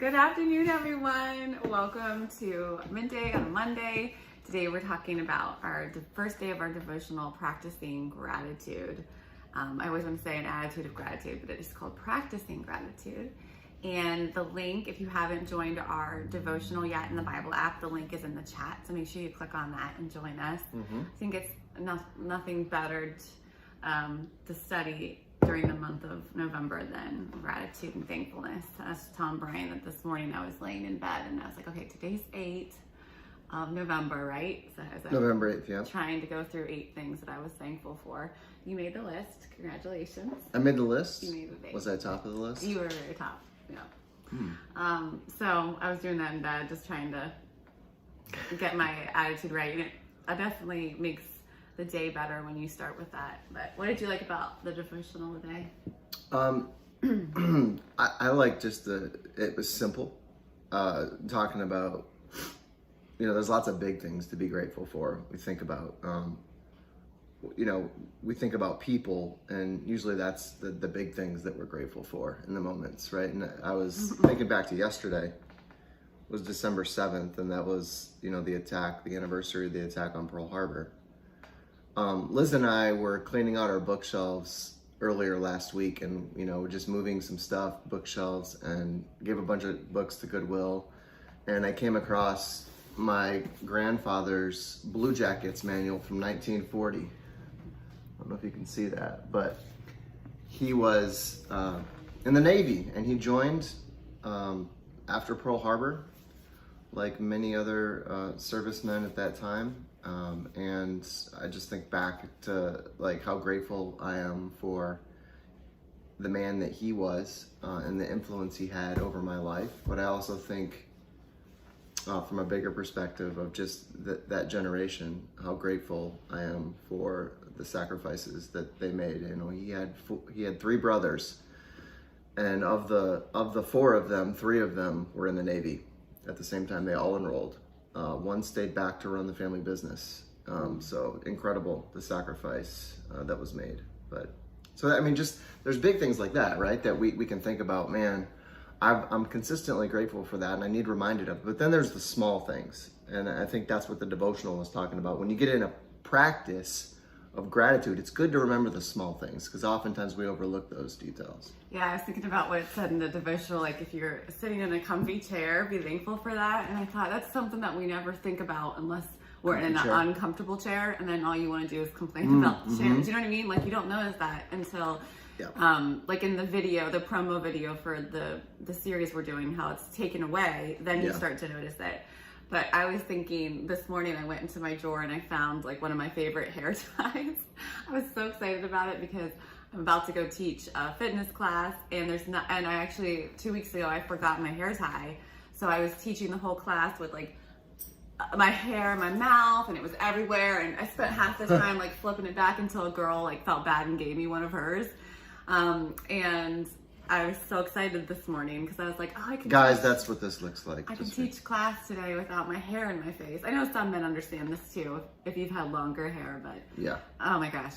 Good afternoon, everyone. Welcome to MidDay on Monday. Today we're talking about our first day of our devotional, practicing gratitude. I always want to say an attitude of gratitude, but it is called practicing gratitude. And the link, if you haven't joined our devotional yet in the Bible app, the link is in the chat. So make sure you click on that and join us. I think it's nothing better to study during the month of November than gratitude and thankfulness. I was telling Brian that this morning I was laying in bed and I was like, okay, today's 8th of November, right? So I was November 8th, yeah. Trying to go through 8 things that I was thankful for. You made the list. Congratulations. I made the list? You made the Was I top of the list? You were very top, yeah. So I was doing that in bed, just trying to get my attitude right. And it definitely makes the day better when you start with that. But what did you like about the devotional today? I like just it was simple. Talking about, there's lots of big things to be grateful for. We think about, we think about people, and usually that's the big things that we're grateful for in the moments, right? And I was thinking back to yesterday. It was December 7th, and that was, the anniversary of the attack on Pearl Harbor. Liz and I were cleaning out our bookshelves earlier last week, and just moving some stuff, bookshelves, and gave a bunch of books to Goodwill. And I came across my grandfather's Blue Jackets manual from 1940. I don't know if you can see that, but he was in the Navy, and he joined after Pearl Harbor, like many other servicemen at that time. And I just think back to how grateful I am for the man that he was and the influence he had over my life. But I also think from a bigger perspective of just that generation, how grateful I am for the sacrifices that they made. He had 3 brothers, and of the 4 of them, 3 of them were in the Navy at the same time. They all enrolled. One stayed back to run the family business. So incredible, the sacrifice that was made. There's big things like that, right? That we can think about, man, I'm consistently grateful for that, and I need reminded of it. But then there's the small things. And I think that's what the devotional was talking about. When you get in a practice of gratitude, it's good to remember the small things, because oftentimes we overlook those details. Yeah, I was thinking about what it said in the devotional, like if you're sitting in a comfy chair, be thankful for that. And I thought that's something that we never think about unless we're in an uncomfortable chair, and then all you want to do is complain about the chair. Do you know what I mean? Like, you don't notice that until, like in the video, the promo video for the series we're doing, how it's taken away, then you start to notice it. But I was thinking this morning, I went into my drawer and I found like one of my favorite hair ties. I was so excited about it because I'm about to go teach a fitness class, and I actually 2 weeks ago I forgot my hair tie, so I was teaching the whole class with like my hair in my mouth, and it was everywhere, and I spent half the time like flipping it back until a girl like felt bad and gave me one of hers. And I was so excited this morning because I was like, oh, I can that's what this looks like. I can teach class today without my hair in my face. I know some men understand this too if you've had longer hair, but oh my gosh,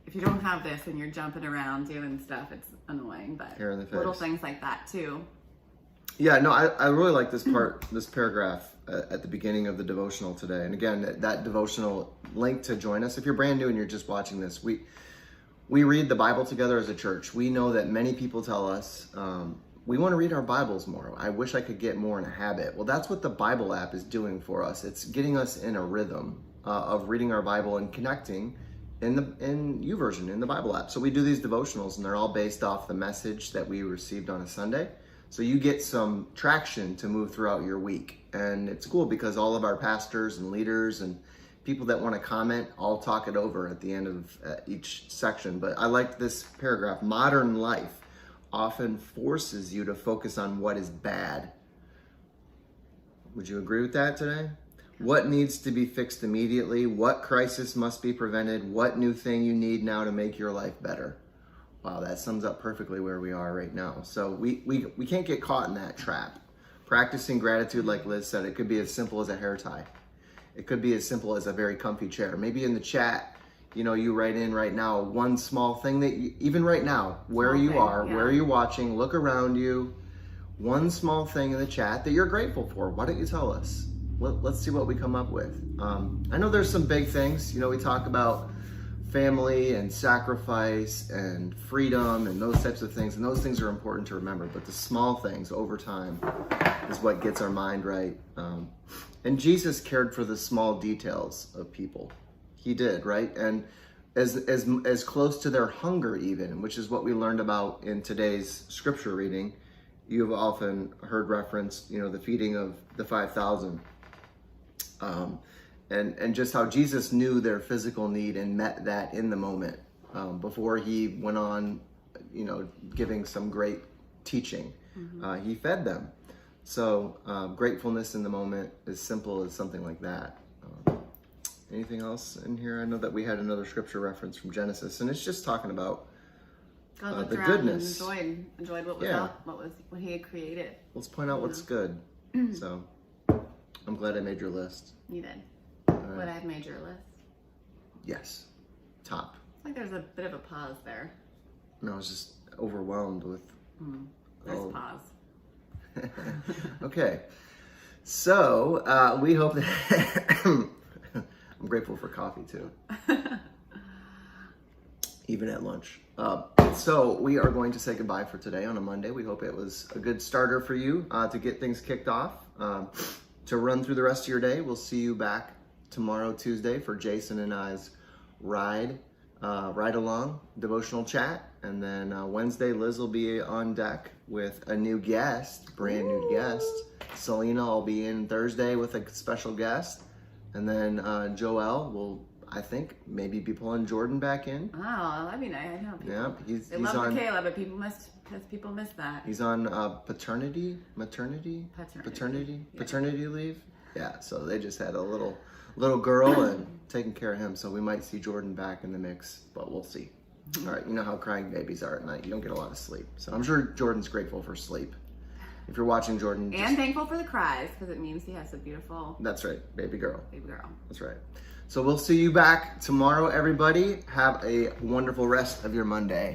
if you don't have this and you're jumping around doing stuff, it's annoying. But hair in the face. Little things like that too. Yeah, no, I really like this this paragraph at the beginning of the devotional today. And again, that devotional link to join us. If you're brand new and you're just watching this, we read the Bible together as a church. We know that many people tell us, we want to read our Bibles more. I wish I could get more in a habit. Well, that's what the Bible app is doing for us. It's getting us in a rhythm of reading our Bible and connecting in YouVersion, in the Bible app. So we do these devotionals, and they're all based off the message that we received on a Sunday. So you get some traction to move throughout your week. And it's cool because all of our pastors and leaders and people that want to comment all talk it over at the end of each section. But I like this paragraph. Modern life often forces you to focus on what is bad. Would you agree with that today? What needs to be fixed immediately? What crisis must be prevented? What new thing you need now to make your life better? Wow, that sums up perfectly where we are right now. So we can't get caught in that trap. Practicing gratitude, like Liz said, it could be as simple as a hair tie. It could be as simple as a very comfy chair. Maybe in the chat, you write in right now one small thing that even right now, where you are, where you're watching, look around you. one small thing in the chat that you're grateful for. Why don't you tell us? Let's see what we come up with. I know there's some big things. You know, we talk about family and sacrifice and freedom and those types of things, and those things are important to remember, but the small things over time is what gets our mind right. And Jesus cared for the small details of people. He did, right? And as close to their hunger even, which is what we learned about in today's scripture reading. You've often heard referenced, you know, the feeding of the 5,000. And just how Jesus knew their physical need and met that in the moment before he went on, you know, giving some great teaching. He fed them. So gratefulness in the moment, as simple as something like that. Anything else in here? I know that we had another scripture reference from Genesis, and it's just talking about God the goodness. Enjoyed what was what he had created. Let's point out what's good. So I'm glad I made your list. You did. Would I have made your list? Yes. Top. It's like there's a bit of a pause there. No, I was just overwhelmed with. There's a pause. Okay. So we hope that I'm grateful for coffee too. Even at lunch. So we are going to say goodbye for today on a Monday. We hope it was a good starter for you to get things kicked off. To run through the rest of your day, we'll see you back tomorrow, Tuesday, for Jason and I's ride along devotional chat. And then Wednesday, Liz will be on deck with a new guest, brand new guest. Selena will be in Thursday with a special guest. And then Joel will, I think, maybe be pulling Jordan back in. Oh, that'd be nice. I know people. Yeah, he's love on Michaela, but people miss that. He's on paternity leave. Yeah, so they just had a little girl and taking care of him. So we might see Jordan back in the mix, but we'll see. All right, you know how crying babies are at night. You don't get a lot of sleep. So I'm sure Jordan's grateful for sleep. If you're watching Jordan. And thankful for the cries, because it means he has a beautiful. That's right, baby girl. Baby girl. That's right. So we'll see you back tomorrow, everybody. Have a wonderful rest of your Monday.